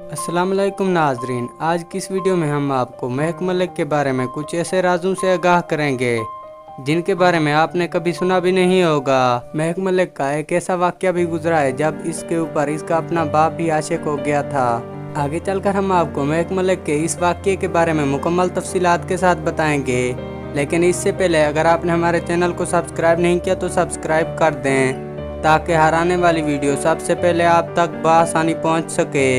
अस्सलाम वालेकुम नाजरीन, आज की इस वीडियो में हम आपको महक मलिक के बारे में कुछ ऐसे राजों से आगाह करेंगे जिनके बारे में आपने कभी सुना भी नहीं होगा। महक मलिक का एक ऐसा वाक़या भी गुजरा है जब इसके ऊपर इसका अपना बाप ही आशिक हो गया था। आगे चलकर हम आपको महक मलिक के इस वाक़ये के बारे में मुकम्मल तफसीलात के साथ बताएंगे, लेकिन इससे पहले अगर आपने हमारे चैनल को सब्सक्राइब नहीं किया तो सब्सक्राइब कर दें ताकि हर आने वाली वीडियो सबसे पहले आप तक बआसानी पहुँच सके।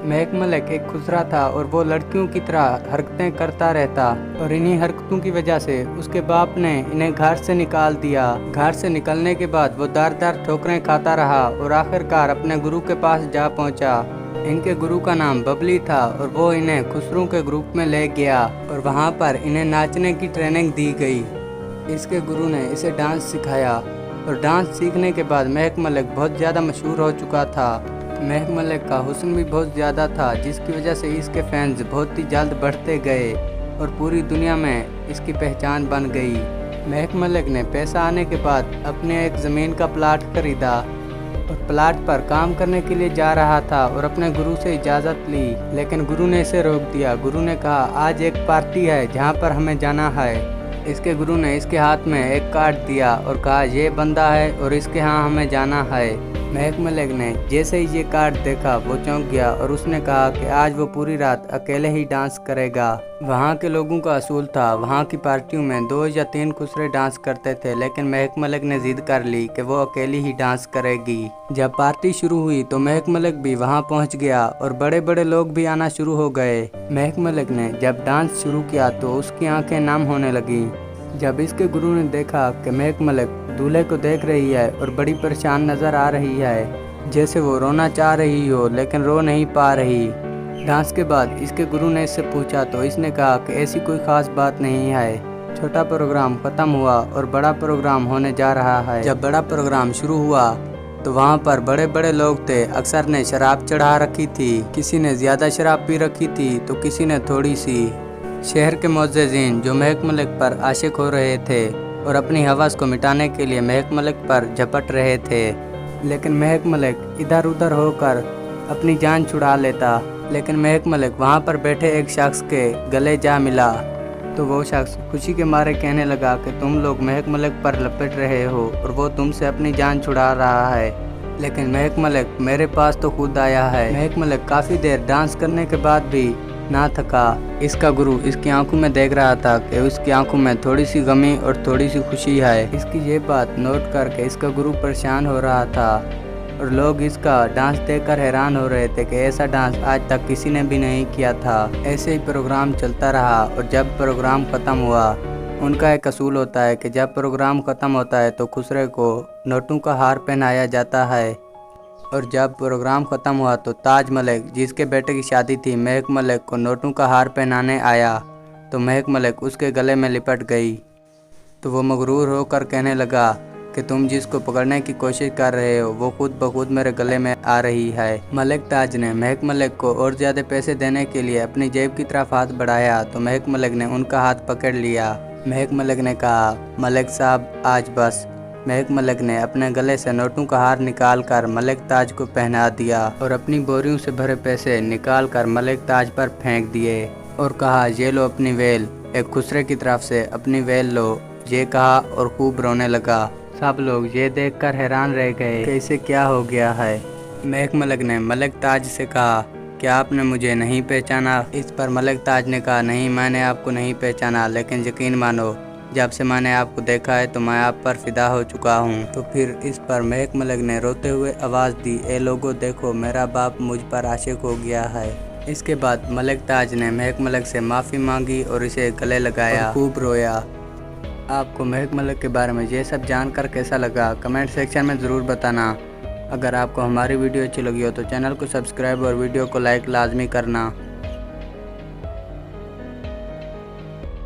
महक मलिक एक खुसरा था और वो लड़कियों की तरह हरकतें करता रहता और इन्हीं हरकतों की वजह से उसके बाप ने इन्हें घर से निकाल दिया। घर से निकलने के बाद वो दर दर ठोकरें खाता रहा और आखिरकार अपने गुरु के पास जा पहुंचा। इनके गुरु का नाम बबली था और वो इन्हें खुसरों के ग्रुप में ले गया और वहाँ पर इन्हें नाचने की ट्रेनिंग दी गई। इसके गुरु ने इसे डांस सिखाया और डांस सीखने के बाद महक मलिक बहुत ज़्यादा मशहूर हो चुका था। महक मलिक का हुस्न भी बहुत ज़्यादा था जिसकी वजह से इसके फैंस बहुत ही जल्द बढ़ते गए और पूरी दुनिया में इसकी पहचान बन गई। महक मलिक ने पैसा आने के बाद अपने एक ज़मीन का प्लाट खरीदा और प्लाट पर काम करने के लिए जा रहा था और अपने गुरु से इजाज़त ली, लेकिन गुरु ने इसे रोक दिया। गुरु ने कहा आज एक पार्टी है जहाँ पर हमें जाना है। इसके गुरु ने इसके हाथ में एक कार्ड दिया और कहा ये बंदा है और इसके यहाँ हमें जाना है। महक मलिक ने जैसे ही ये कार्ड देखा वो चौंक गया और उसने कहा कि आज वो पूरी रात अकेले ही डांस करेगा। वहाँ के लोगों का असूल था, वहाँ की पार्टियों में 2 या 3 खुसरे डांस करते थे, लेकिन महक मलिक ने जिद कर ली कि वो अकेली ही डांस करेगी। जब पार्टी शुरू हुई तो महक मलिक भी वहाँ पहुँच गया और बड़े बड़े लोग भी आना शुरू हो गए। महक मलिक ने जब डांस शुरू किया तो उसकी आंखें नम होने लगी। जब इसके गुरु ने देखा कि महक मलिक दूल्हे को देख रही है और बड़ी परेशान नज़र आ रही है, जैसे वो रोना चाह रही हो लेकिन रो नहीं पा रही। डांस के बाद इसके गुरु ने इससे पूछा तो इसने कहा कि ऐसी कोई ख़ास बात नहीं है। छोटा प्रोग्राम ख़त्म हुआ और बड़ा प्रोग्राम होने जा रहा है। जब बड़ा प्रोग्राम शुरू हुआ तो वहाँ पर बड़े बड़े लोग थे। अक्सर ने शराब चढ़ा रखी थी, किसी ने ज़्यादा शराब पी रखी थी तो किसी ने थोड़ी सी। शहर के मुअज़्ज़िज़ीन जो महक मलिक पर आशिक हो रहे थे और अपनी हवस को मिटाने के लिए महक मलिक पर झपट रहे थे, लेकिन महक मलिक इधर उधर होकर अपनी जान छुड़ा लेता। लेकिन महक मलिक वहाँ पर बैठे एक शख्स के गले जा मिला तो वो शख्स खुशी के मारे कहने लगा कि तुम लोग महक मलिक पर लपेट रहे हो और वो तुमसे अपनी जान छुड़ा रहा है, लेकिन महक मलिक मेरे पास तो खुद आया है। महक मलिक काफ़ी देर डांस करने के बाद भी ना थका। इसका गुरु इसकी आंखों में देख रहा था कि उसकी आंखों में थोड़ी सी गमी और थोड़ी सी खुशी है। इसकी ये बात नोट करके इसका गुरु परेशान हो रहा था और लोग इसका डांस देखकर हैरान हो रहे थे कि ऐसा डांस आज तक किसी ने भी नहीं किया था। ऐसे ही प्रोग्राम चलता रहा और जब प्रोग्राम ख़त्म हुआ, उनका एक असूल होता है कि जब प्रोग्राम ख़त्म होता है तो खुसरे को नोटों का हार पहनाया जाता है। और जब प्रोग्राम ख़त्म हुआ तो ताज मलिक जिसके बेटे की शादी थी, महक मलिक को नोटों का हार पहनाने आया तो महक मलिक उसके गले में लिपट गई। तो वो मगरूर होकर कहने लगा कि तुम जिसको पकड़ने की कोशिश कर रहे हो वो खुद ब खुद मेरे गले में आ रही है। मलिक ताज ने महक मलिक को और ज़्यादा पैसे देने के लिए अपनी जेब की तरफ हाथ बढ़ाया तो महक मलिक ने उनका हाथ पकड़ लिया। महक मलिक ने कहा मलिक साहब आज बस। महक मलिक ने अपने गले से नोटों का हार निकाल कर मलिक ताज को पहना दिया और अपनी बोरियों से भरे पैसे निकाल कर मलिक ताज पर फेंक दिए और कहा ये लो अपनी वेल। एक खुसरे की तरफ से अपनी वेल लो, ये कहा और खूब रोने लगा। सब लोग ये देखकर हैरान रह गए कि इसे क्या हो गया है। महक मलिक ने मलिक ताज से कहा क्या आपने मुझे नहीं पहचाना? इस पर मलिक ताज ने कहा नहीं, मैंने आपको नहीं पहचाना, लेकिन यकीन मानो जब से मैंने आपको देखा है तो मैं आप पर फिदा हो चुका हूँ। तो फिर इस पर महक मलिक ने रोते हुए आवाज़ दी ए लोगो देखो मेरा बाप मुझ पर आशिक हो गया है। इसके बाद मलिक ताज ने महक मलिक से माफ़ी मांगी और इसे गले लगाया, खूब रोया। आपको महक मलिक के बारे में ये सब जानकर कैसा लगा कमेंट सेक्शन में ज़रूर बताना। अगर आपको हमारी वीडियो अच्छी लगी हो तो चैनल को सब्सक्राइब और वीडियो को लाइक लाजमी करना।